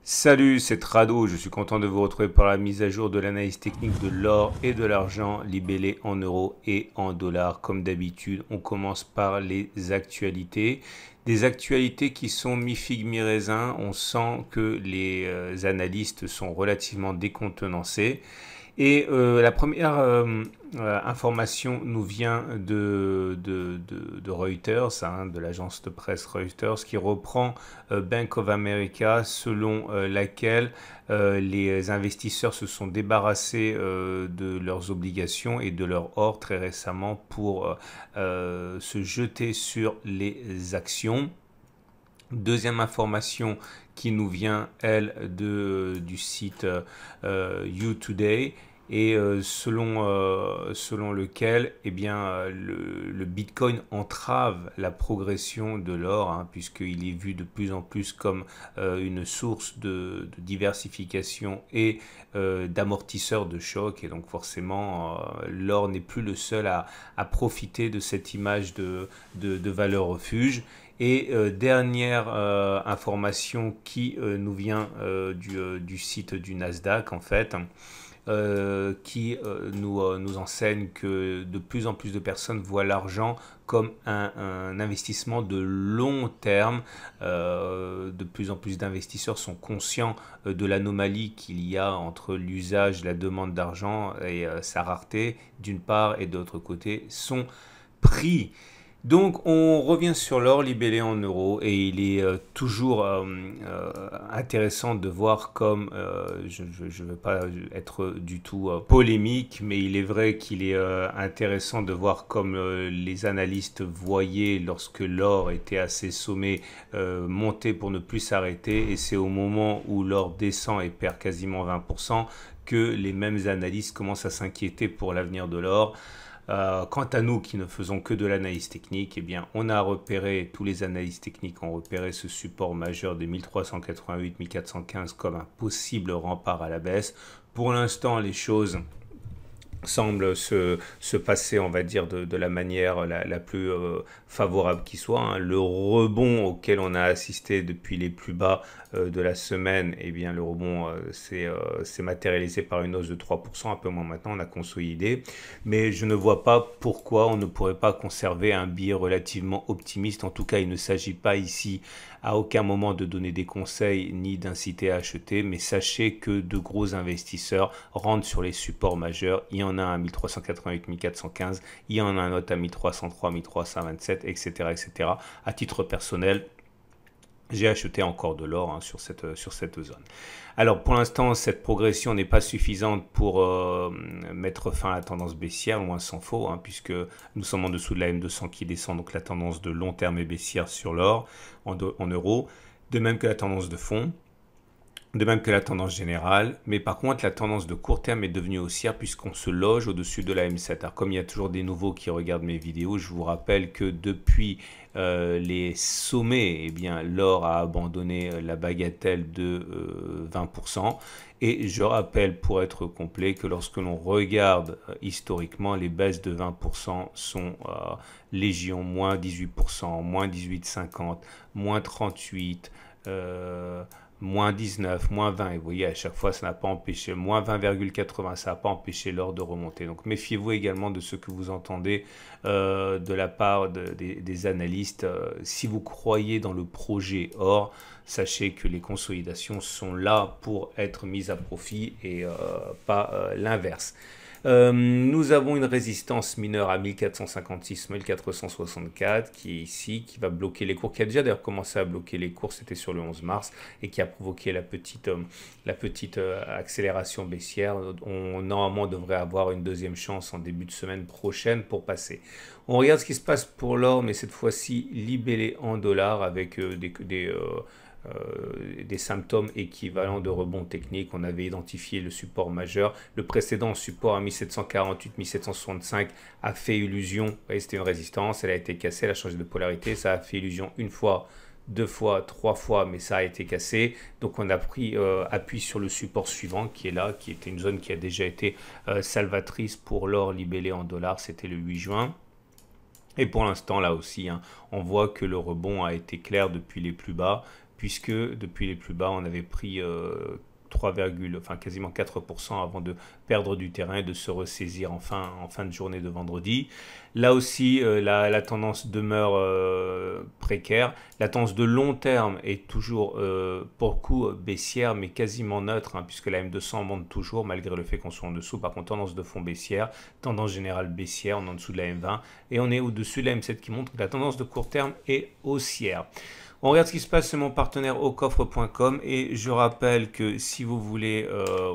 Salut, c'est Trado, je suis content de vous retrouver pour la mise à jour de l'analyse technique de l'or et de l'argent libellés en euros et en dollars. Comme d'habitude, on commence par les actualités. Des actualités qui sont mi-figue, mi-raisin. On sent que les analystes sont relativement décontenancés. Et la première information nous vient de Reuters, hein, de l'agence de presse Reuters, qui reprend Bank of America, selon laquelle les investisseurs se sont débarrassés de leurs obligations et de leur or très récemment pour se jeter sur les actions. Deuxième information qui nous vient, elle, du site U-Today, et selon lequel eh bien, le Bitcoin entrave la progression de l'or, hein, puisqu'il est vu de plus en plus comme une source de diversification et d'amortisseur de choc. Et donc forcément, l'or n'est plus le seul à profiter de cette image de valeur refuge. Et dernière information qui nous vient du site du Nasdaq, en fait, qui nous enseigne que de plus en plus de personnes voient l'argent comme un investissement de long terme. De plus en plus d'investisseurs sont conscients de l'anomalie qu'il y a entre l'usage, la demande d'argent et sa rareté, d'une part, et d'autre côté, son prix. Donc on revient sur l'or libellé en euros et il est toujours intéressant de voir comme, je ne veux pas être du tout polémique, mais il est vrai qu'il est intéressant de voir comme les analystes voyaient lorsque l'or était à ses sommets monter pour ne plus s'arrêter, et c'est au moment où l'or descend et perd quasiment 20% que les mêmes analystes commencent à s'inquiéter pour l'avenir de l'or. Quant à nous qui ne faisons que de l'analyse technique, eh bien, on a repéré, tous les analystes techniques ont repéré ce support majeur des 1388-1415 comme un possible rempart à la baisse. Pour l'instant, les choses semble se passer, on va dire, de la manière la plus favorable qui soit, hein. Le rebond auquel on a assisté depuis les plus bas de la semaine, eh bien, le rebond s'est matérialisé par une hausse de 3%, un peu moins maintenant, on a consolidé. Mais je ne vois pas pourquoi on ne pourrait pas conserver un billet relativement optimiste. En tout cas, il ne s'agit pas ici à aucun moment de donner des conseils ni d'inciter à acheter, mais sachez que de gros investisseurs rentrent sur les supports majeurs. Il y en a un à 1388-1415, il y en a un autre à 1303-1327, etc., etc. À titre personnel, j'ai acheté encore de l'or, hein, sur cette zone. Alors pour l'instant, cette progression n'est pas suffisante pour mettre fin à la tendance baissière, loin s'en faut, hein, puisque nous sommes en dessous de la M200 qui descend, donc la tendance de long terme est baissière sur l'or en euros, de même que la tendance de fond. De même que la tendance générale, mais par contre la tendance de court terme est devenue haussière puisqu'on se loge au-dessus de la M7. Alors comme il y a toujours des nouveaux qui regardent mes vidéos, je vous rappelle que depuis les sommets, eh bien l'or a abandonné la bagatelle de 20%. Et je rappelle, pour être complet, que lorsque l'on regarde historiquement, les baisses de 20% sont légion, moins 18%, moins 18,50, moins 38%, moins 19, moins 20, et vous voyez, à chaque fois, ça n'a pas empêché, moins 20,80, ça n'a pas empêché l'or de remonter. Donc méfiez-vous également de ce que vous entendez de la part des analystes. Si vous croyez dans le projet or, sachez que les consolidations sont là pour être mises à profit et pas l'inverse. Nous avons une résistance mineure à 1456-1464 qui est ici, qui va bloquer les cours, qui a déjà d'ailleurs commencé à bloquer les cours, c'était sur le 11 mars, et qui a provoqué la petite accélération baissière. On normalement devrait avoir une deuxième chance en début de semaine prochaine pour passer. On regarde ce qui se passe pour l'or, mais cette fois-ci libellé en dollars avec des symptômes équivalents de rebond technique. On avait identifié le support majeur. Le précédent support à 1748-1765 a fait illusion. C'était une résistance, elle a été cassée, elle a changé de polarité. Ça a fait illusion une fois, deux fois, trois fois, mais ça a été cassé. Donc on a pris appui sur le support suivant qui est là, qui était une zone qui a déjà été salvatrice pour l'or libellé en dollars. C'était le 8 juin. Et pour l'instant, là aussi, hein, on voit que le rebond a été clair depuis les plus bas, puisque depuis les plus bas, on avait pris 3, quasiment 4% avant de perdre du terrain et de se ressaisir en fin de journée de vendredi. Là aussi, la tendance demeure précaire. La tendance de long terme est toujours pour le coup baissière, mais quasiment neutre, puisque la M200 monte toujours, malgré le fait qu'on soit en dessous. Par contre, tendance de fond baissière, tendance générale baissière, on est en dessous de la M20, et on est au-dessus de la M7 qui montre que la tendance de court terme est haussière. On regarde ce qui se passe sur mon partenaire aucoffre.com et je rappelle que si vous voulez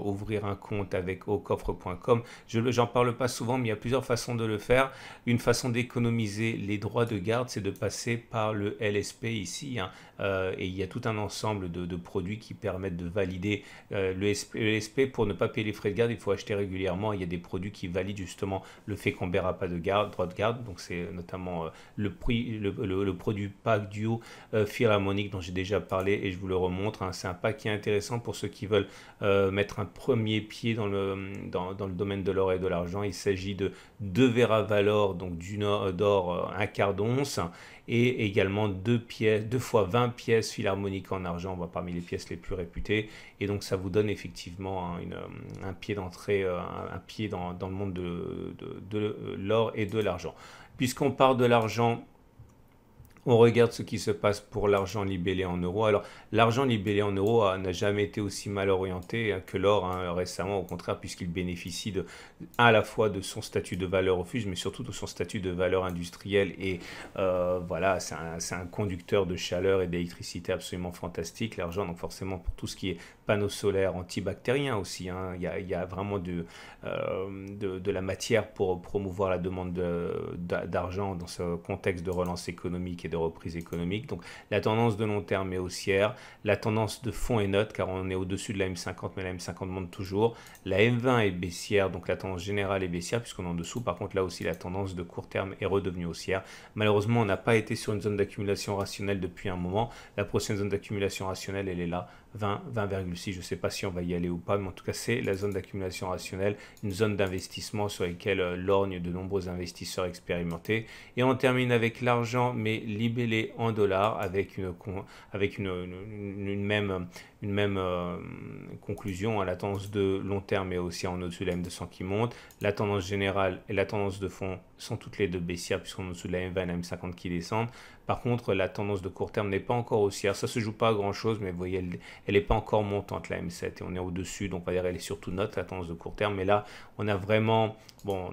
ouvrir un compte avec aucoffre.com, j'en parle pas souvent, mais il y a plusieurs façons de le faire. Une façon d'économiser les droits de garde, c'est de passer par le LSP ici. Et il y a tout un ensemble de produits qui permettent de valider le LSP. Pour ne pas payer les frais de garde, il faut acheter régulièrement. Il y a des produits qui valident justement le fait qu'on ne paiera pas de droit de garde. Donc c'est notamment le produit pack duo Philharmonic dont j'ai déjà parlé et je vous le remontre. C'est un pack qui est intéressant pour ceux qui veulent mettre un premier pied dans le domaine de l'or et de l'argent. Il s'agit de 2 Vera Valor, donc d'or 1 quart d'once, et également 2 fois 20 pièces Philharmonic en argent, parmi les pièces les plus réputées. Et donc ça vous donne effectivement un pied d'entrée, un pied dans le monde de l'or et de l'argent. Puisqu'on parle de l'argent, on regarde ce qui se passe pour l'argent libellé en euros. Alors, l'argent libellé en euros n'a jamais été aussi mal orienté que l'or récemment, au contraire, puisqu'il bénéficie à la fois de son statut de valeur refuge, mais surtout de son statut de valeur industrielle. Et voilà, c'est un conducteur de chaleur et d'électricité absolument fantastique, l'argent. Donc forcément, pour tout ce qui est panneaux solaires antibactériens aussi, il y a vraiment de la matière pour promouvoir la demande d'argent dans ce contexte de relance économique et de reprise économique. Donc la tendance de long terme est haussière, la tendance de fond est neutre car on est au-dessus de la M50, mais la M50 monte toujours. La M20 est baissière, donc la tendance générale est baissière puisqu'on est en dessous. Par contre là aussi la tendance de court terme est redevenue haussière. Malheureusement on n'a pas été sur une zone d'accumulation rationnelle depuis un moment. La prochaine zone d'accumulation rationnelle elle est là, 20,6. Je ne sais pas si on va y aller ou pas, mais en tout cas c'est la zone d'accumulation rationnelle, une zone d'investissement sur laquelle lorgnent de nombreux investisseurs expérimentés. Et on termine avec l'argent mais libellé en dollars avec une même conclusion. La tendance de long terme est aussi en au-dessus de la M200 qui monte. La tendance générale et la tendance de fond sont toutes les deux baissières puisqu'on est en dessous de la M20 et la M50 qui descendent. Par contre, la tendance de court terme n'est pas encore haussière. Ça ne se joue pas à grand chose, mais vous voyez, elle n'est pas encore montante, la M7, et on est au-dessus. Donc, on va dire elle est surtout neutre, la tendance de court terme. Mais là, on a vraiment, bon,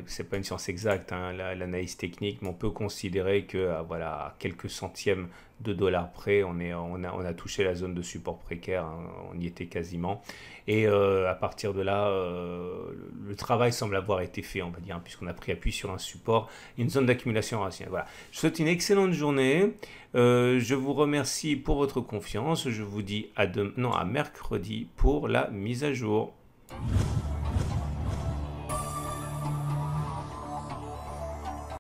c'est pas une science exacte, l'analyse technique, mais on peut considérer que, voilà, à quelques centièmes de dollars près, on a touché la zone de support précaire, on y était quasiment. Et à partir de là, le travail semble avoir été fait, on va dire, puisqu'on a pris appui sur un support, une zone d'accumulation rationnelle. Voilà. Je vous souhaite une excellente journée. Je vous remercie pour votre confiance. Je vous dis à mercredi pour la mise à jour.